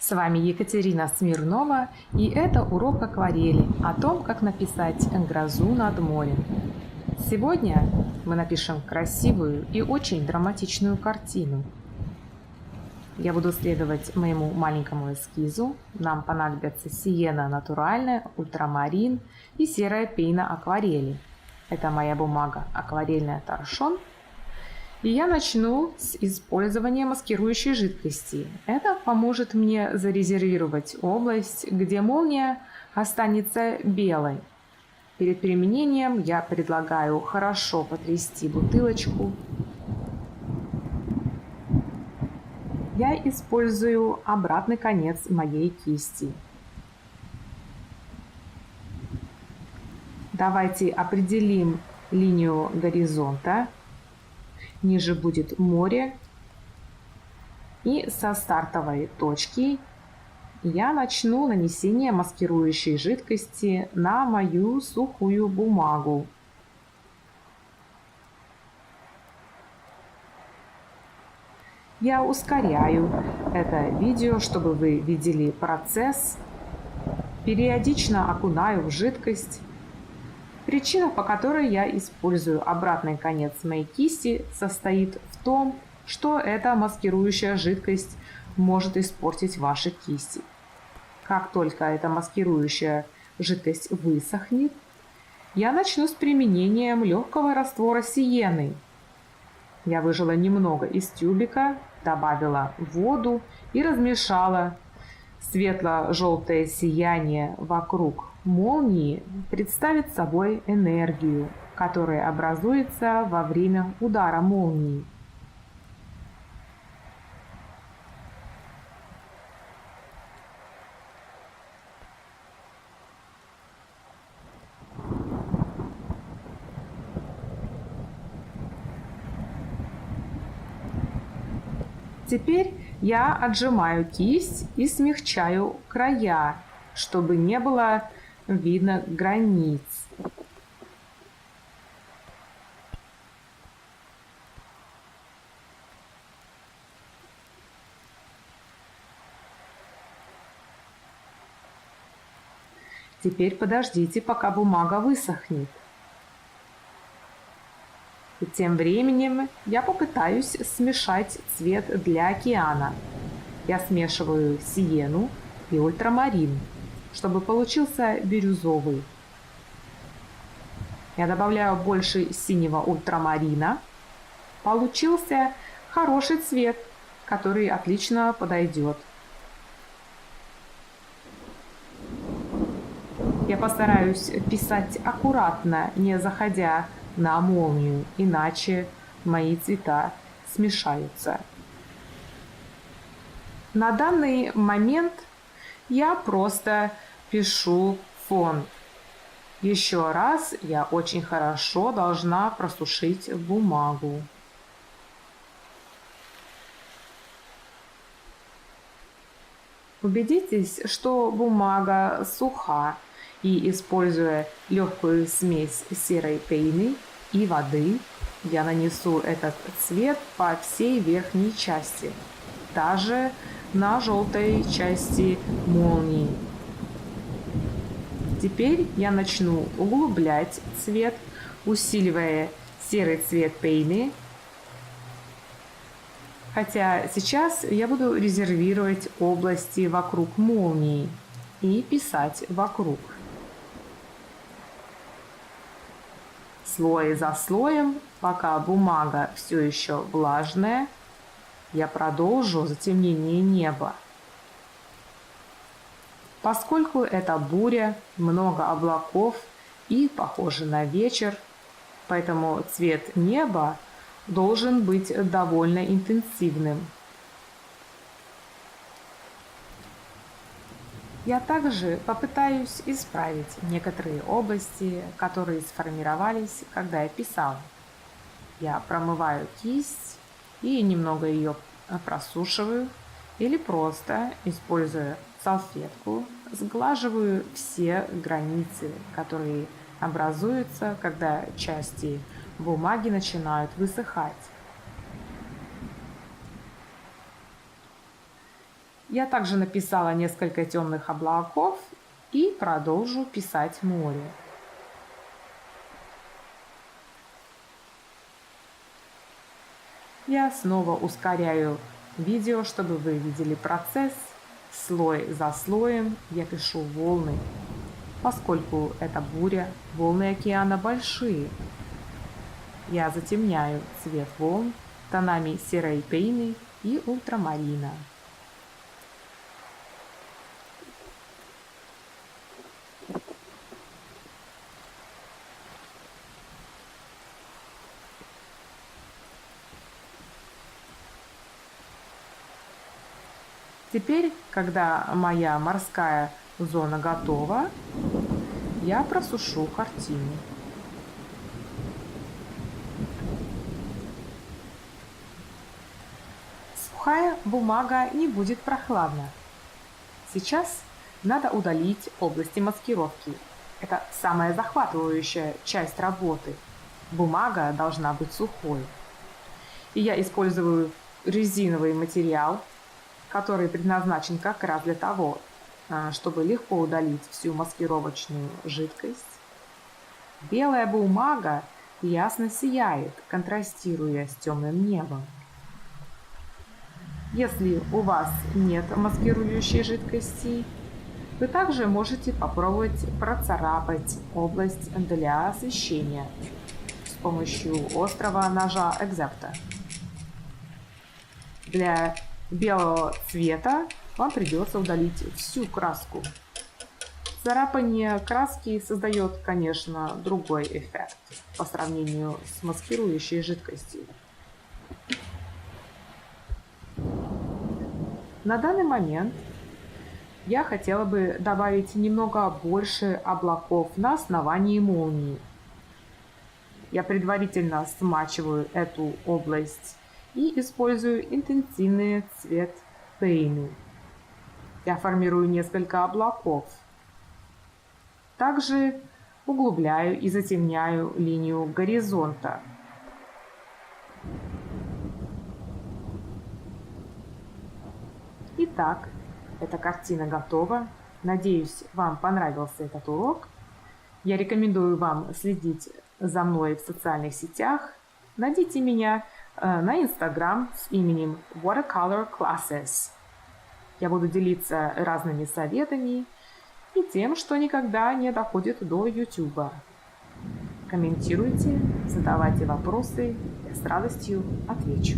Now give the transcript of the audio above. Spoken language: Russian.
С вами Екатерина Смирнова, и это урок акварели о том, как написать грозу над морем. Сегодня мы напишем красивую и очень драматичную картину. Я буду следовать моему маленькому эскизу. Нам понадобятся сиена натуральная, ультрамарин и серая пейна акварели. Это моя бумага акварельная торшон. И я начну с использования маскирующей жидкости. Это поможет мне зарезервировать область, где молния останется белой. Перед применением я предлагаю хорошо потрясти бутылочку. Я использую обратный конец моей кисти. Давайте определим линию горизонта. Ниже будет море. И со стартовой точки я начну нанесение маскирующей жидкости на мою сухую бумагу. Я ускоряю это видео, чтобы вы видели процесс. Периодично окунаю в жидкость. Причина, по которой я использую обратный конец моей кисти, состоит в том, что эта маскирующая жидкость может испортить ваши кисти. Как только эта маскирующая жидкость высохнет, я начну с применением легкого раствора сиены. Я выжила немного из тюбика, добавила воду и размешала. Светло-желтое сияние вокруг молнии представит собой энергию, которая образуется во время удара молнии. Теперь я отжимаю кисть и смягчаю края, чтобы не было видно границ. Теперь подождите, пока бумага высохнет. И тем временем я попытаюсь смешать цвет для океана. Я смешиваю сиену и ультрамарин, чтобы получился бирюзовый. Я добавляю больше синего ультрамарина. Получился хороший цвет, который отлично подойдет. Я постараюсь писать аккуратно, не заходя на молнию, иначе мои цвета смешаются. На данный момент я просто пишу фон. Еще раз я очень хорошо должна просушить бумагу. Убедитесь, что бумага суха, и используя легкую смесь серой пены и воды, я нанесу этот цвет по всей верхней части, даже на желтой части молнии. Теперь я начну углублять цвет, усиливая серый цвет пены. Хотя сейчас я буду резервировать области вокруг молнии и писать вокруг. Слой за слоем, пока бумага все еще влажная, я продолжу затемнение неба. Поскольку это буря, много облаков и похоже на вечер, поэтому цвет неба должен быть довольно интенсивным. Я также попытаюсь исправить некоторые области, которые сформировались, когда я писала. Я промываю кисть и немного ее просушиваю, или просто, используя салфетку, сглаживаю все границы, которые образуются, когда части бумаги начинают высыхать. Я также написала несколько темных облаков и продолжу писать море. Я снова ускоряю видео, чтобы вы видели процесс. Слой за слоем я пишу волны. Поскольку это буря, волны океана большие. Я затемняю цвет волн тонами серой пены и ультрамарина. Теперь, когда моя морская зона готова, я просушу картину. Сухая бумага не будет прохладна. Сейчас надо удалить области маскировки. Это самая захватывающая часть работы. Бумага должна быть сухой. И я использую резиновый материал, который предназначен как раз для того, чтобы легко удалить всю маскировочную жидкость. Белая бумага ясно сияет, контрастируя с темным небом. Если у вас нет маскирующей жидкости, вы также можете попробовать процарапать область для освещения с помощью острого ножа X-Acto. Для белого цвета вам придется удалить всю краску. Царапание краски создает, конечно, другой эффект по сравнению с маскирующей жидкостью. На данный момент я хотела бы добавить немного больше облаков на основании молнии. Я предварительно смачиваю эту область и использую интенсивный цвет пейны. Я формирую несколько облаков. Также углубляю и затемняю линию горизонта. Итак, эта картина готова. Надеюсь, вам понравился этот урок. Я рекомендую вам следить за мной в социальных сетях. Найдите меня на Instagram с именем Watercolor Classes. Я буду делиться разными советами и тем, что никогда не доходит до YouTube. Комментируйте, задавайте вопросы, я с радостью отвечу.